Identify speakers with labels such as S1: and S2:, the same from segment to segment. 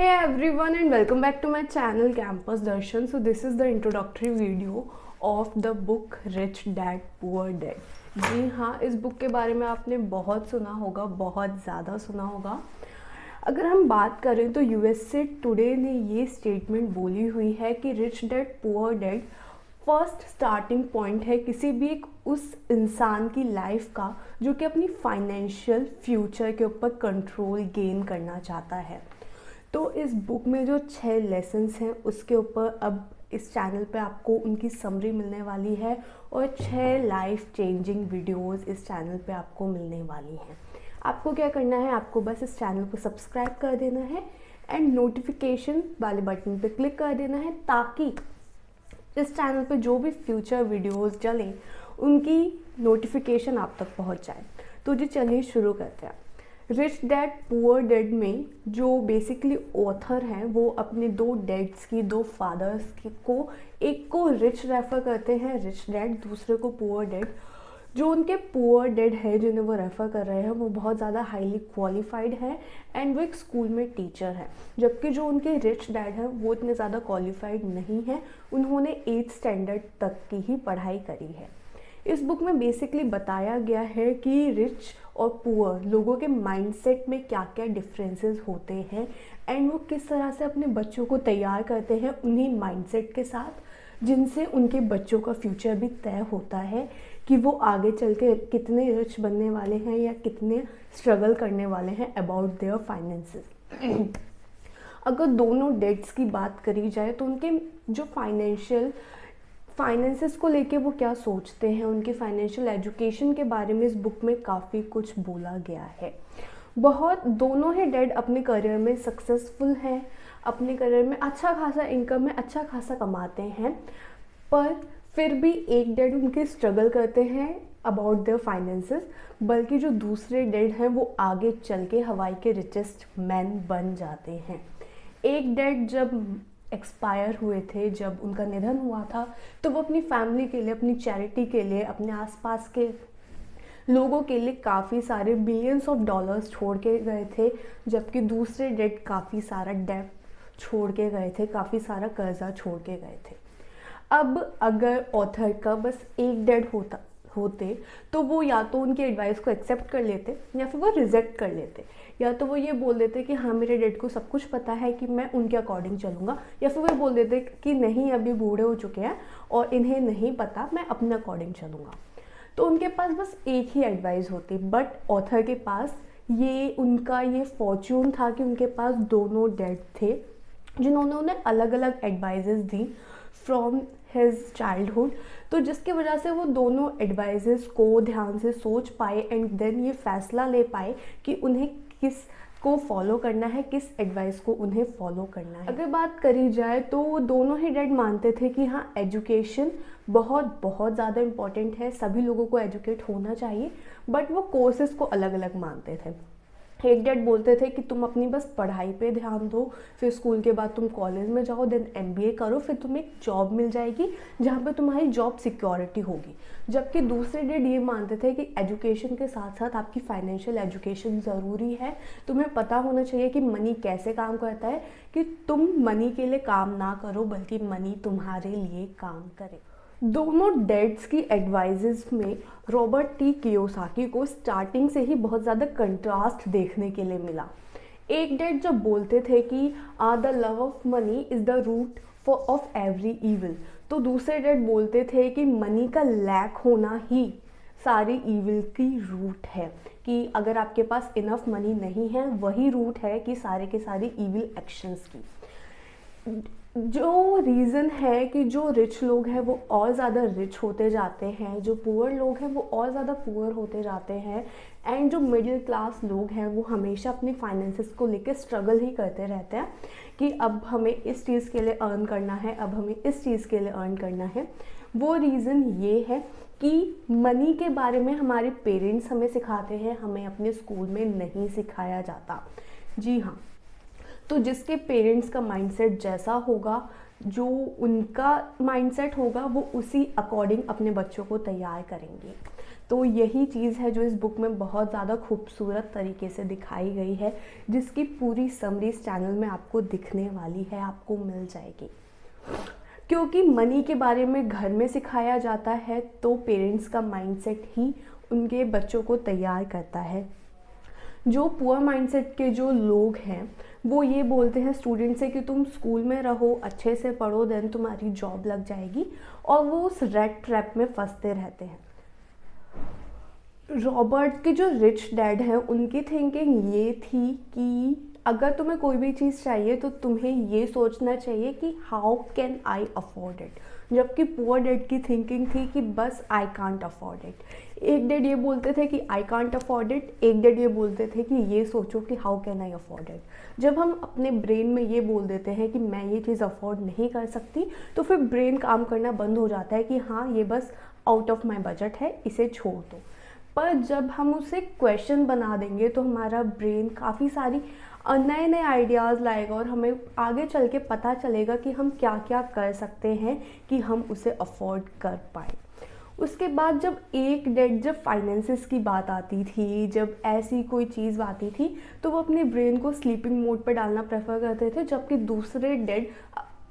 S1: Hey everyone and welcome back to my channel Campus Darshan. So this is the introductory video of the book Rich Dad Poor Dad. जी हाँ, इस book के बारे में आपने बहुत सुना होगा, बहुत ज़्यादा सुना होगा। अगर हम बात करें तो USA टुडे ने ये स्टेटमेंट बोली हुई है कि rich dad poor dad first starting point है किसी भी एक उस इंसान की लाइफ का जो कि अपनी फाइनेंशियल फ्यूचर के ऊपर कंट्रोल गेन करना चाहता है। तो इस बुक में जो 6 लेसन्स हैं उसके ऊपर अब इस चैनल पे आपको उनकी समरी मिलने वाली है और 6 लाइफ चेंजिंग वीडियोस इस चैनल पे आपको मिलने वाली हैं। आपको क्या करना है, आपको बस इस चैनल को सब्सक्राइब कर देना है एंड नोटिफिकेशन वाले बटन पे क्लिक कर देना है ताकि इस चैनल पे जो भी फ्यूचर वीडियोस चलें उनकी नोटिफिकेशन आप तक पहुंच जाए। तो जी चलिए शुरू करते हैं। रिच डैड पुअर डैड में जो बेसिकली ऑथर हैं वो अपने 2 डैड्स की, 2 फादर्स को, एक को रिच रेफ़र करते हैं रिच डैड, दूसरे को पुअर डैड। जो उनके पुअर डैड है जिन्हें वो रेफ़र कर रहे हैं वो बहुत ज़्यादा हाईली क्वालिफाइड है एंड वो एक स्कूल में टीचर है, जबकि जो उनके रिच डैड हैं वो इतने ज़्यादा क्वालिफाइड नहीं है, उन्होंने 8th स्टैंडर्ड तक की ही पढ़ाई करी है। इस बुक में बेसिकली बताया गया है कि रिच और पुअर लोगों के माइंडसेट में क्या क्या डिफरेंसेस होते हैं एंड वो किस तरह से अपने बच्चों को तैयार करते हैं उन्हीं माइंडसेट के साथ जिनसे उनके बच्चों का फ्यूचर भी तय होता है कि वो आगे चल के कितने रिच बनने वाले हैं या कितने स्ट्रगल करने वाले हैं अबाउट देयर फाइनेंसेस। अगर दोनों डेट्स की बात करी जाए तो उनके जो फाइनेंसेस को लेके वो क्या सोचते हैं, उनके फाइनेंशियल एजुकेशन के बारे में इस बुक में काफ़ी कुछ बोला गया है। बहुत दोनों ही डैड अपने करियर में सक्सेसफुल हैं, अपने करियर में अच्छा खासा इनकम है, अच्छा खासा कमाते हैं, पर फिर भी एक डैड उनके स्ट्रगल करते हैं अबाउट देयर फाइनेंसेस, बल्कि जो दूसरे डैड हैं वो आगे चल के हवाई के रिचेस्ट मैन बन जाते हैं। एक डैड जब एक्सपायर हुए थे, जब उनका निधन हुआ था, तो वो अपनी फैमिली के लिए, अपनी चैरिटी के लिए, अपने आसपास के लोगों के लिए काफ़ी सारे बिलियंस ऑफ डॉलर्स छोड़ के गए थे, जबकि दूसरे डेट काफ़ी सारा डेट छोड़ के गए थे, काफ़ी सारा कर्जा छोड़ के गए थे। अब अगर ऑथर का बस एक डेट होते तो वो या तो उनकी एडवाइस को एक्सेप्ट कर लेते या फिर वो रिजेक्ट कर लेते, या तो वो ये बोल देते कि हाँ मेरे डैड को सब कुछ पता है कि मैं उनके अकॉर्डिंग चलूँगा, या फिर वो बोल देते कि नहीं अभी बूढ़े हो चुके हैं और इन्हें नहीं पता, मैं अपने अकॉर्डिंग चलूँगा। तो उनके पास बस एक ही एडवाइस होती, बट ऑथर के पास उनका ये फॉर्च्यून था कि उनके पास दोनों डैड थे जिन्होंने उन्हें अलग अलग advises the from his childhood, तो जिसकी वजह से वो दोनों एडवाइजेस को ध्यान से सोच पाए एंड देन ये फैसला ले पाए कि उन्हें किस को फॉलो करना है, किस एडवाइस को उन्हें फॉलो करना है। अगर बात करी जाए तो दोनों ही डैड मानते थे कि हाँ एजुकेशन बहुत बहुत ज़्यादा इम्पॉर्टेंट है, सभी लोगों को एजुकेट होना चाहिए, बट वो कोर्सेज़ को अलग अलग मानते थे। एक डैड बोलते थे कि तुम अपनी बस पढ़ाई पे ध्यान दो, फिर स्कूल के बाद तुम कॉलेज में जाओ, देन MBA करो, फिर तुम्हें एक जॉब मिल जाएगी जहाँ पे तुम्हारी जॉब सिक्योरिटी होगी। जबकि दूसरे डैड ये मानते थे कि एजुकेशन के साथ साथ आपकी फाइनेंशियल एजुकेशन ज़रूरी है, तुम्हें पता होना चाहिए कि मनी कैसे काम करता है, कि तुम मनी के लिए काम ना करो बल्कि मनी तुम्हारे लिए काम करे। दोनों डैड्स की एडवाइजेस में रॉबर्ट T. कियोसाकी को स्टार्टिंग से ही बहुत ज़्यादा कंट्रास्ट देखने के लिए मिला। एक डैड जब बोलते थे कि the love of money is the root of every evil, तो दूसरे डैड बोलते थे कि मनी का लैक होना ही सारी ईविल की रूट है, कि अगर आपके पास इनफ मनी नहीं है वही रूट है कि सारे के सारे ईविल एक्शंस की। जो रीज़न है कि जो रिच लोग हैं वो और ज़्यादा रिच होते जाते हैं, जो पुअर लोग हैं वो और ज़्यादा पुअर होते जाते हैं, एंड जो मिडिल क्लास लोग हैं वो हमेशा अपनी फाइनेंसेस को लेकर स्ट्रगल ही करते रहते हैं कि अब हमें इस चीज़ के लिए अर्न करना है, अब हमें इस चीज़ के लिए अर्न करना है। वो रीज़न ये है कि मनी के बारे में हमारे पेरेंट्स हमें सिखाते हैं, हमें अपने स्कूल में नहीं सिखाया जाता। जी हाँ, तो जिसके पेरेंट्स का माइंडसेट जैसा होगा, जो उनका माइंडसेट होगा वो उसी अकॉर्डिंग अपने बच्चों को तैयार करेंगे। तो यही चीज़ है जो इस बुक में बहुत ज़्यादा खूबसूरत तरीके से दिखाई गई है, जिसकी पूरी समरी इस चैनल में आपको दिखने वाली है, आपको मिल जाएगी। क्योंकि मनी के बारे में घर में सिखाया जाता है, तो पेरेंट्स का माइंडसेट ही उनके बच्चों को तैयार करता है। जो पुअर माइंडसेट के जो लोग हैं वो ये बोलते हैं स्टूडेंट से कि तुम स्कूल में रहो, अच्छे से पढ़ो, देन तुम्हारी जॉब लग जाएगी, और वो उस रेट ट्रैप में फंसते रहते हैं। रॉबर्ट के जो रिच डैड हैं उनकी थिंकिंग ये थी कि अगर तुम्हें कोई भी चीज़ चाहिए तो तुम्हें ये सोचना चाहिए कि how can I afford it, जबकि पुअर डैड की थिंकिंग थी कि बस आई कांट अफोर्ड इट। एक डैड ये बोलते थे कि आई कांट अफोर्ड इट, एक डैड ये बोलते थे कि ये सोचो कि how can I afford it. जब हम अपने ब्रेन में ये बोल देते हैं कि मैं ये चीज़ अफोर्ड नहीं कर सकती, तो फिर ब्रेन काम करना बंद हो जाता है कि हाँ ये बस आउट ऑफ माई बजट है, इसे छोड़ दो। पर जब हम उसे क्वेश्चन बना देंगे तो हमारा ब्रेन काफ़ी सारी नए नए आइडियाज़ लाएगा और हमें आगे चल के पता चलेगा कि हम क्या क्या कर सकते हैं कि हम उसे अफोर्ड कर पाए। उसके बाद जब फाइनेंसिस की बात आती थी, जब ऐसी कोई चीज़ आती थी, तो वो अपने ब्रेन को स्लीपिंग मोड पर डालना प्रेफर करते थे, जबकि दूसरे डेड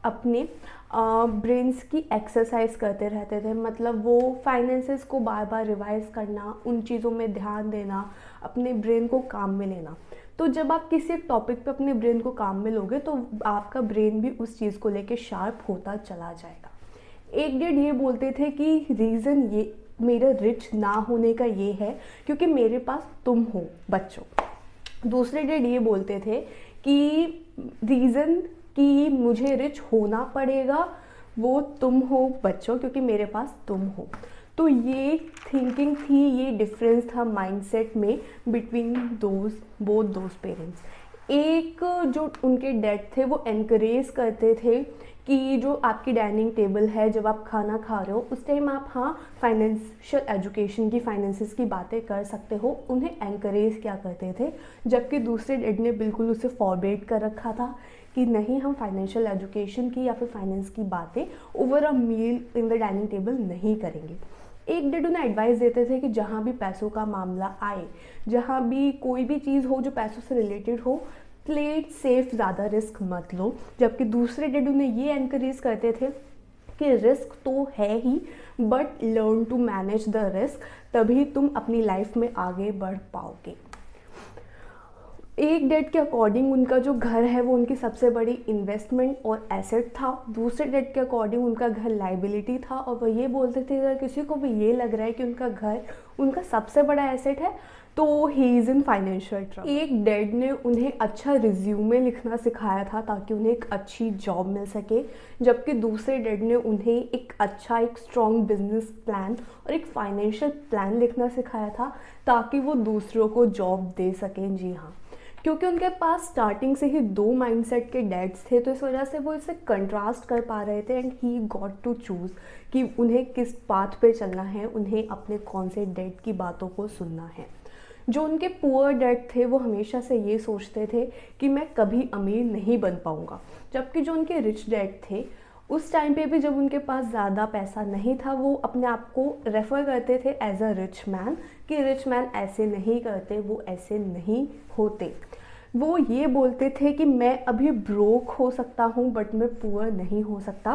S1: अपने ब्रेन्स की एक्सरसाइज करते रहते थे। मतलब वो फाइनेंसिस को बार बार रिवाइज करना, उन चीज़ों में ध्यान देना, अपने ब्रेन को काम में लेना। तो जब आप किसी एक टॉपिक पे अपने ब्रेन को काम में लोगे तो आपका ब्रेन भी उस चीज़ को लेके शार्प होता चला जाएगा। एक डेड ये बोलते थे कि रीज़न ये मेरा रिच ना होने का ये है क्योंकि मेरे पास तुम हो बच्चों। दूसरे डेड ये बोलते थे कि रीज़न कि मुझे रिच होना पड़ेगा वो तुम हो बच्चों, क्योंकि मेरे पास तुम हो। तो ये थिंकिंग थी, ये डिफरेंस था माइंडसेट में बिटवीन बोथ दोज पेरेंट्स। एक जो उनके डैड थे वो एनकरेज करते थे कि जो आपकी डाइनिंग टेबल है, जब आप खाना खा रहे हो उस टाइम आप हाँ फाइनेंशियल एजुकेशन की, फाइनेंसिस की बातें कर सकते हो, उन्हें एनकरेज क्या करते थे। जबकि दूसरे डैड ने बिल्कुल उसे फॉरबिड कर रखा था कि नहीं, हम फाइनेंशियल एजुकेशन की या फिर फाइनेंस की बातें over a meal in the dining table नहीं करेंगे। एक डेड उन्हें एडवाइस देते थे कि जहाँ भी पैसों का मामला आए, जहाँ भी कोई भी चीज़ हो जो पैसों से रिलेटेड हो, प्ले इट सेफ, ज़्यादा रिस्क मत लो। जबकि दूसरे डेड उन्हें ये एनकरेज करते थे कि रिस्क तो है ही, but learn to manage the risk, तभी तुम अपनी लाइफ में आगे बढ़ पाओगे। एक डेड के अकॉर्डिंग उनका जो घर है वो उनकी सबसे बड़ी इन्वेस्टमेंट और एसेट था। दूसरे डेड के अकॉर्डिंग उनका घर लाइबिलिटी था, और वो ये बोलते थे अगर किसी को भी ये लग रहा है कि उनका घर उनका सबसे बड़ा एसेट है तो he is in financial trouble. एक डेड ने उन्हें अच्छा रिज्यूमे लिखना सिखाया था ताकि उन्हें एक अच्छी जॉब मिल सके, जबकि दूसरे डेड ने उन्हें एक स्ट्रॉन्ग बिजनेस प्लान और एक फाइनेंशियल प्लान लिखना सिखाया था ताकि वो दूसरों को जॉब दे सकें। जी हाँ, क्योंकि उनके पास स्टार्टिंग से ही दो माइंडसेट के डैड्स थे, तो इस वजह से वो इसे कंट्रास्ट कर पा रहे थे and he got to choose कि उन्हें किस पाथ पे चलना है, उन्हें अपने कौन से डैड की बातों को सुनना है। जो उनके पुअर डैड थे वो हमेशा से ये सोचते थे कि मैं कभी अमीर नहीं बन पाऊँगा, जबकि जो उनके रिच डैड थे उस टाइम पे भी जब उनके पास ज़्यादा पैसा नहीं था वो अपने आप को रेफ़र करते थे एज अ रिच मैन, कि रिच मैन ऐसे नहीं करते, वो ऐसे नहीं होते। वो ये बोलते थे कि मैं अभी ब्रोक हो सकता हूँ बट मैं पुअर नहीं हो सकता।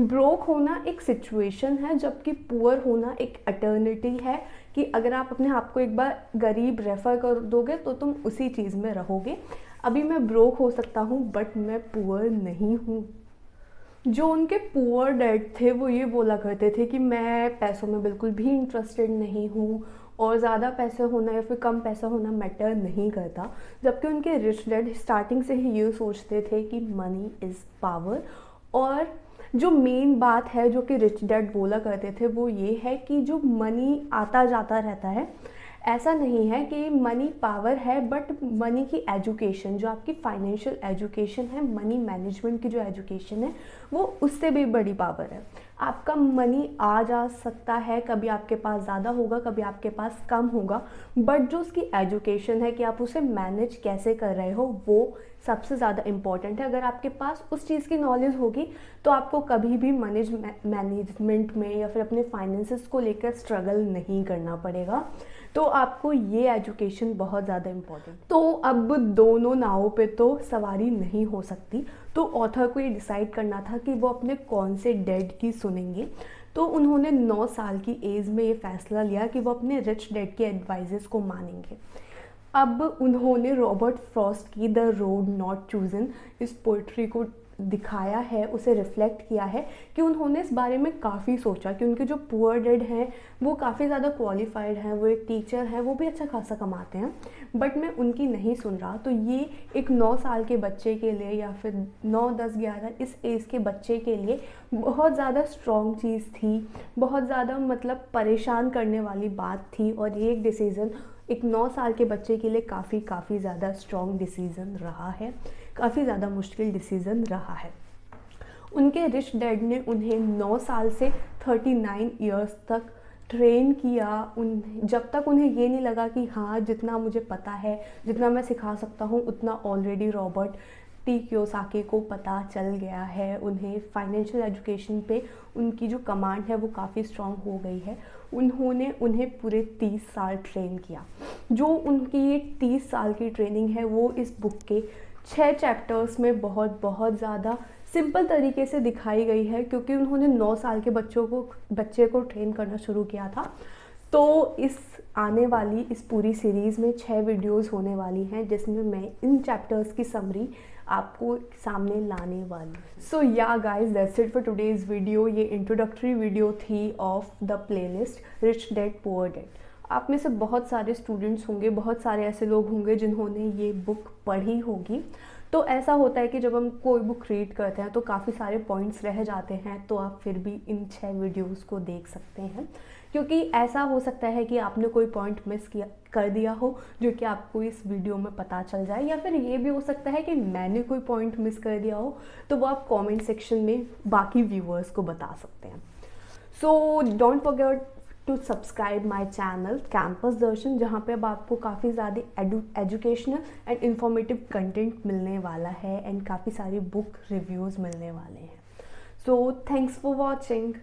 S1: ब्रोक होना एक सिचुएशन है, जबकि पुअर होना एक अटर्निटी है कि अगर आप अपने आप को एक बार गरीब रेफ़र कर दोगे तो तुम उसी चीज़ में रहोगे। अभी मैं ब्रोक हो सकता हूँ बट मैं पुअर नहीं हूँ। जो उनके पुअर डैड थे वो ये बोला करते थे कि मैं पैसों में बिल्कुल भी इंटरेस्टेड नहीं हूँ और ज़्यादा पैसे होना या फिर कम पैसा होना मैटर नहीं करता। जबकि उनके रिच डैड स्टार्टिंग से ही ये सोचते थे कि मनी इज़ पावर। और जो मेन बात है जो कि रिच डैड बोला करते थे वो ये है कि जो मनी आता जाता रहता है, ऐसा नहीं है कि मनी पावर है, बट मनी की एजुकेशन, जो आपकी फाइनेंशियल एजुकेशन है, मनी मैनेजमेंट की जो एजुकेशन है, वो उससे भी बड़ी पावर है। आपका मनी आ जा सकता है, कभी आपके पास ज़्यादा होगा, कभी आपके पास कम होगा, बट जो उसकी एजुकेशन है कि आप उसे मैनेज कैसे कर रहे हो, वो सबसे ज़्यादा इम्पॉर्टेंट है। अगर आपके पास उस चीज़ की नॉलेज होगी तो आपको कभी भी मैनेजमेंट में या फिर अपने फाइनेंसेस को लेकर स्ट्रगल नहीं करना पड़ेगा। तो आपको ये एजुकेशन बहुत ज़्यादा इम्पॉर्टेंट। तो अब दोनों नावों पे तो सवारी नहीं हो सकती, तो ऑथर को ये डिसाइड करना था कि वो अपने कौन से डैड की सुनेंगे। तो उन्होंने 9 साल की एज में ये फैसला लिया कि वो अपने रिच डैड के एडवाइजेस को मानेंगे। अब उन्होंने रॉबर्ट फ्रॉस्ट की द रोड नॉट चूजन इस पोइट्री को दिखाया है, उसे रिफ्लेक्ट किया है कि उन्होंने इस बारे में काफ़ी सोचा कि उनके जो पुअर डैड हैं वो काफ़ी ज़्यादा क्वालिफाइड हैं, वो एक टीचर हैं, वो भी अच्छा खासा कमाते हैं, बट मैं उनकी नहीं सुन रहा। तो ये एक 9 साल के बच्चे के लिए या फिर 9, 10, 11 इस एज के बच्चे के लिए बहुत ज़्यादा स्ट्रॉन्ग चीज़ थी, बहुत ज़्यादा मतलब परेशान करने वाली बात थी। और ये एक डिसीज़न एक 9 साल के बच्चे के लिए काफ़ी ज़्यादा स्ट्रॉन्ग डिसीज़न रहा है, काफ़ी ज़्यादा मुश्किल डिसीज़न रहा है। उनके रिच डैड ने उन्हें 9 साल से 39 इयर्स तक ट्रेन किया, जब तक उन्हें ये नहीं लगा कि हाँ जितना मुझे पता है, जितना मैं सिखा सकता हूँ, उतना ऑलरेडी रॉबर्ट टी कियोसाकी को पता चल गया है। उन्हें फाइनेंशियल एजुकेशन पे उनकी जो कमांड है वो काफ़ी स्ट्रॉन्ग हो गई है। उन्होंने उन्हें पूरे 30 साल ट्रेन किया। जो उनकी ये 30 साल की ट्रेनिंग है वो इस बुक के 6 चैप्टर्स में बहुत ज़्यादा सिंपल तरीके से दिखाई गई है, क्योंकि उन्होंने 9 साल के बच्चे को ट्रेन करना शुरू किया था। तो इस आने वाली इस पूरी सीरीज़ में 6 वीडियोस होने वाली हैं, जिसमें मैं इन चैप्टर्स की समरी आपको सामने लाने वाली। सो या guys, that's it for today's video. ये इंट्रोडक्टरी वीडियो थी of the playlist rich dad poor dad. आप में से बहुत सारे स्टूडेंट्स होंगे, बहुत सारे ऐसे लोग होंगे जिन्होंने ये बुक पढ़ी होगी। तो ऐसा होता है कि जब हम कोई बुक रीड करते हैं तो काफ़ी सारे पॉइंट्स रह जाते हैं, तो आप फिर भी इन 6 वीडियोस को देख सकते हैं, क्योंकि ऐसा हो सकता है कि आपने कोई पॉइंट मिस कर दिया हो जो कि आपको इस वीडियो में पता चल जाए, या फिर ये भी हो सकता है कि मैंने कोई पॉइंट मिस कर दिया हो, तो वो आप कमेंट सेक्शन में बाकी व्यूअर्स को बता सकते हैं। So don't forget to subscribe my channel campus Darshan, जहाँ पे अब आपको काफ़ी ज़्यादा एजुकेशनल एंड इन्फॉर्मेटिव कंटेंट मिलने वाला है, एंड काफ़ी सारी बुक रिव्यूज़ मिलने वाले हैं। So thanks for watching.